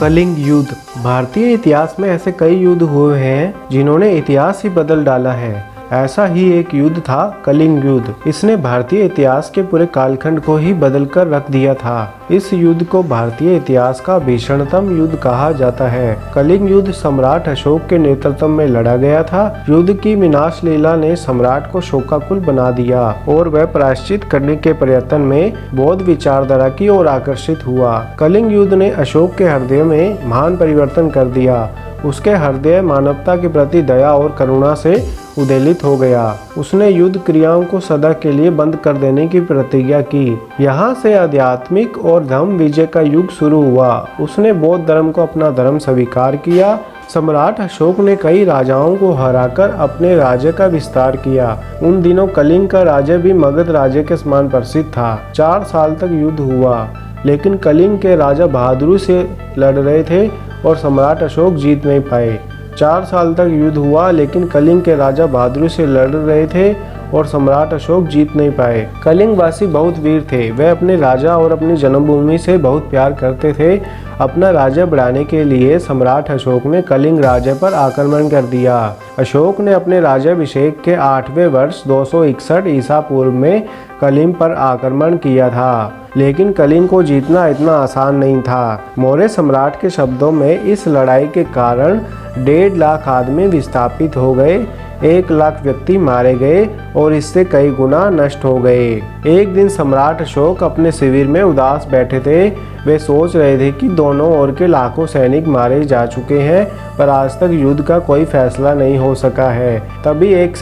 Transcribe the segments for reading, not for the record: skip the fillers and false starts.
कलिंग युद्ध। भारतीय इतिहास में ऐसे कई युद्ध हुए हैं जिन्होंने इतिहास ही बदल डाला है। ऐसा ही एक युद्ध था कलिंग युद्ध। इसने भारतीय इतिहास के पूरे कालखंड को ही बदल कर रख दिया था। इस युद्ध को भारतीय इतिहास का भीषणतम युद्ध कहा जाता है। कलिंग युद्ध सम्राट अशोक के नेतृत्व में लड़ा गया था। युद्ध की विनाश लीला ने सम्राट को शोकाकुल बना दिया और वह प्रायश्चित करने के प्रयत्न में बौद्ध विचारधारा की ओर आकर्षित हुआ। कलिंग युद्ध ने अशोक के हृदय में महान परिवर्तन कर दिया। उसके हृदय मानवता के प्रति दया और करुणा से उद्वेलित हो गया। उसने युद्ध क्रियाओं को सदा के लिए बंद कर देने की प्रतिज्ञा की। यहाँ से आध्यात्मिक और धर्म विजय का युग शुरू हुआ। उसने बौद्ध धर्म को अपना धर्म स्वीकार किया। सम्राट अशोक ने कई राजाओं को हराकर अपने राज्य का विस्तार किया। उन दिनों कलिंग का राज्य भी मगध राज्य के समान प्रसिद्ध था। 4 साल तक युद्ध हुआ, लेकिन कलिंग के राजा बहादुरी से लड़ रहे थे और सम्राट अशोक जीत नहीं पाए। 4 साल तक युद्ध हुआ, लेकिन कलिंग के राजा बहादुरी से लड़ रहे थे और सम्राट अशोक जीत नहीं पाए। कलिंग वासी बहुत वीर थे। वे अपने राजा और अपनी जन्मभूमि से बहुत प्यार करते थे। अपना राज्य बढ़ाने के लिए सम्राट अशोक ने कलिंग राज्य पर आक्रमण कर दिया। अशोक ने अपने राज्याभिषेक के 8वें वर्ष 261 ईसा पूर्व में कलिंग पर आक्रमण किया था, लेकिन कलिंग को जीतना इतना आसान नहीं था। मौर्य सम्राट के शब्दों में इस लड़ाई के कारण 1.5 लाख आदमी विस्थापित हो गए, 1 लाख व्यक्ति मारे गए और इससे कई गुना नष्ट हो गए। एक दिन सम्राट अशोक अपने शिविर में उदास बैठे थे। वे सोच रहे थे कि दोनों ओर के लाखों सैनिक मारे जा चुके हैं, पर आज तक युद्ध का कोई फैसला नहीं हो सका है। तभी एक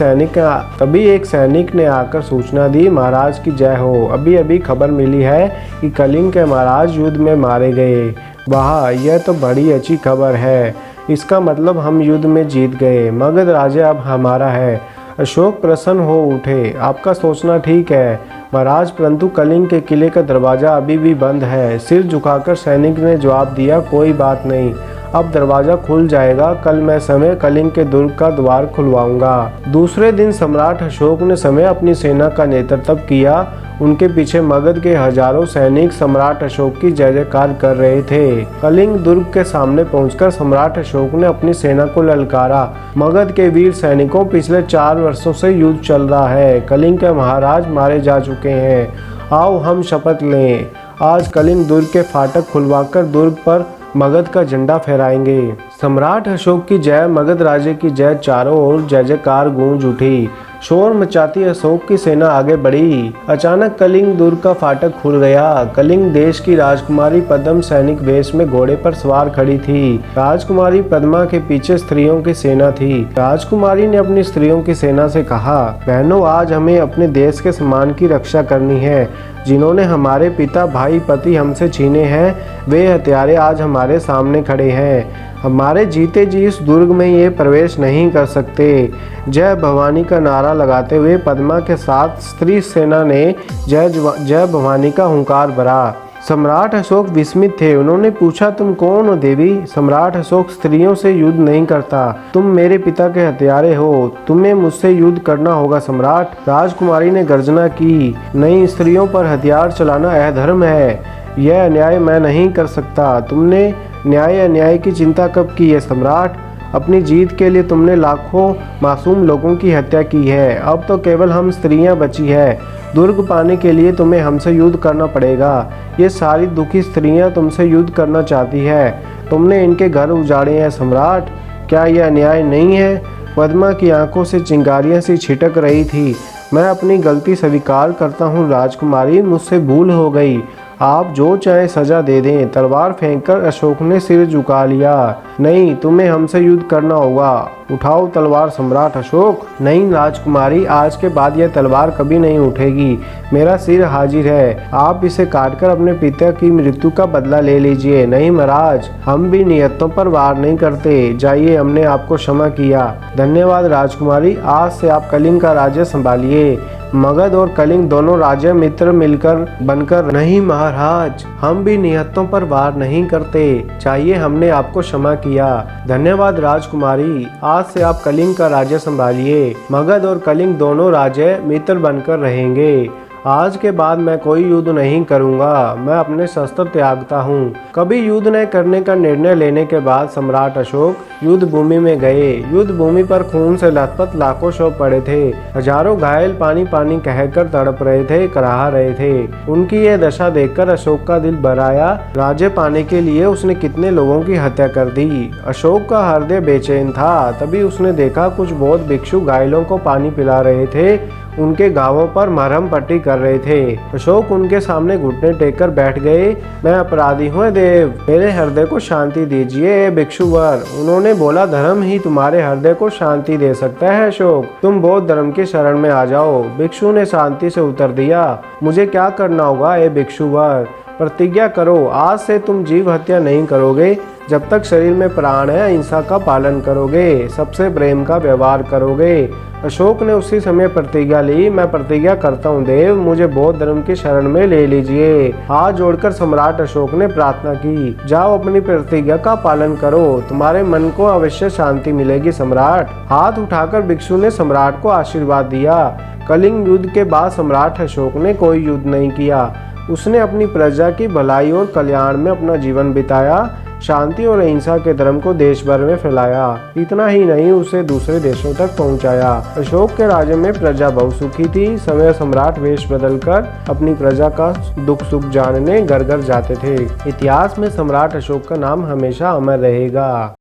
सैनिक ने आकर सूचना दी, महाराज की जय हो। अभी अभी खबर मिली है कि कलिंग के महाराज युद्ध में मारे गए। वाह, यह तो बड़ी अच्छी खबर है। इसका मतलब हम युद्ध में जीत गए। मगध राज्य अब हमारा है। अशोक प्रसन्न हो उठे। आपका सोचना ठीक है महाराज, परंतु कलिंग के किले का दरवाजा अभी भी बंद है। सिर झुकाकर सैनिक ने जवाब दिया, कोई बात नहीं, अब दरवाजा खुल जाएगा। कल मैं समय कलिंग के दुर्ग का द्वार खुलवाऊंगा। दूसरे दिन सम्राट अशोक ने समय अपनी सेना का नेतृत्व किया। उनके पीछे मगध के हजारों सैनिक सम्राट अशोक की जय जयकार कर रहे थे। कलिंग दुर्ग के सामने पहुंचकर सम्राट अशोक ने अपनी सेना को ललकारा, मगध के वीर सैनिकों, पिछले 4 वर्षों से युद्ध चल रहा है। कलिंग के महाराज मारे जा चुके हैं। आओ हम शपथ लें, आज कलिंग दुर्ग के फाटक खुलवाकर दुर्ग पर मगध का झंडा फहराएंगे। सम्राट अशोक की जय, मगध राज्य की जय, चारों ओर जय जयकार गूंज उठी। शोर मचाती अशोक की सेना आगे बढ़ी। अचानक कलिंग दुर्ग का फाटक खुल गया। कलिंग देश की राजकुमारी पद्म सैनिक वेश में घोड़े पर सवार खड़ी थी। राजकुमारी पद्मा के पीछे स्त्रियों की सेना थी। राजकुमारी ने अपनी स्त्रियों की सेना से कहा, बहनों, आज हमें अपने देश के सम्मान की रक्षा करनी है। जिन्होंने हमारे पिता, भाई, पति हमसे छीने हैं, वे हत्यारे आज हमारे सामने खड़े हैं। हमारे जीते जी इस दुर्ग में ये प्रवेश नहीं कर सकते। जय भवानी का नारा लगाते हुए पद्मा के साथ स्त्री सेना ने जय भवानी का हुंकार भरा। सम्राट अशोक विस्मित थे। उन्होंने पूछा, तुम कौन हो देवी? सम्राट अशोक, स्त्रियों से युद्ध नहीं करता। तुम मेरे पिता के हत्यारे हो। तुम्हें मुझसे युद्ध करना होगा सम्राट। राजकुमारी ने गर्जना की, नहीं, स्त्रियों पर हथियार चलाना अधर्म है। यह अन्याय मैं नहीं कर सकता। तुमने न्याय अन्याय की चिंता कब की है सम्राट? अपनी जीत के लिए तुमने लाखों मासूम लोगों की हत्या की है। अब तो केवल हम स्त्रियां बची है। दुर्ग पाने के लिए तुम्हें हमसे युद्ध करना पड़ेगा। ये सारी दुखी स्त्रियां तुमसे युद्ध करना चाहती है। तुमने इनके घर उजाड़े हैं सम्राट। क्या यह अन्याय नहीं है? पद्मा की आंखों से चिंगारियां सी छिटक रही थी। मैं अपनी गलती स्वीकार करता हूँ राजकुमारी, मुझसे भूल हो गई। आप जो चाहे सजा दे दें। तलवार फेंककर अशोक ने सिर झुका लिया। नहीं, तुम्हें हमसे युद्ध करना होगा। उठाओ तलवार सम्राट अशोक। नहीं राजकुमारी, आज के बाद यह तलवार कभी नहीं उठेगी। मेरा सिर हाजिर है। आप इसे काटकर अपने पिता की मृत्यु का बदला ले लीजिए। नहीं महाराज, हम भी नियतों पर वार नहीं करते। जाइए, हमने आपको क्षमा किया। धन्यवाद राजकुमारी। आज से आप कलिंग का राज्य संभालिए। मगध और कलिंग दोनों राज्य मित्र मिलकर बनकर। नहीं महाराज, हम भी नियतों पर वार नहीं करते। चाहिए, हमने आपको क्षमा किया। धन्यवाद राजकुमारी। आज से आप कलिंग का राज्य संभालिए। मगध और कलिंग दोनों राज्य मित्र बनकर रहेंगे। आज के बाद मैं कोई युद्ध नहीं करूंगा, मैं अपने शस्त्र त्यागता हूँ। कभी युद्ध न करने का निर्णय लेने के बाद सम्राट अशोक युद्ध भूमि में गए। युद्ध भूमि पर खून से लथपथ लाखों शव पड़े थे। हजारों घायल पानी पानी कहकर तड़प रहे थे, कराह रहे थे। उनकी यह दशा देखकर अशोक का दिल भर आया। राज्य पाने के लिए उसने कितने लोगों की हत्या कर दी। अशोक का हृदय बेचैन था। तभी उसने देखा कुछ बौद्ध भिक्षु घायलों को पानी पिला रहे थे, उनके घावों पर मरहम पट्टी कर रहे थे। अशोक उनके सामने घुटने टेक कर बैठ गए। मैं अपराधी हूँ देव, मेरे हृदय को शांति दीजिए भिक्षुवर। उन्होंने बोला, धर्म ही तुम्हारे हृदय को शांति दे सकता है अशोक, तुम बौद्ध धर्म की शरण में आ जाओ। भिक्षु ने शांति से उत्तर दिया, मुझे क्या करना होगा ए भिक्षुवर? प्रतिज्ञा करो, आज से तुम जीव हत्या नहीं करोगे। जब तक शरीर में प्राण है अहिंसा का पालन करोगे, सबसे प्रेम का व्यवहार करोगे। अशोक ने उसी समय प्रतिज्ञा ली। मैं प्रतिज्ञा करता हूँ देव, मुझे बौद्ध धर्म की शरण में ले लीजिए। हाथ जोड़कर सम्राट अशोक ने प्रार्थना की, जाओ अपनी प्रतिज्ञा का पालन करो, तुम्हारे मन को अवश्य शांति मिलेगी सम्राट। हाथ उठाकर भिक्षु ने सम्राट को आशीर्वाद दिया। कलिंग युद्ध के बाद सम्राट अशोक ने कोई युद्ध नहीं किया। उसने अपनी प्रजा की भलाई और कल्याण में अपना जीवन बिताया। शांति और अहिंसा के धर्म को देश भर में फैलाया। इतना ही नहीं, उसे दूसरे देशों तक पहुंचाया। अशोक के राज्य में प्रजा बहुत सुखी थी। समय सम्राट वेश बदलकर अपनी प्रजा का दुख सुख जानने घर घर जाते थे। इतिहास में सम्राट अशोक का नाम हमेशा अमर रहेगा।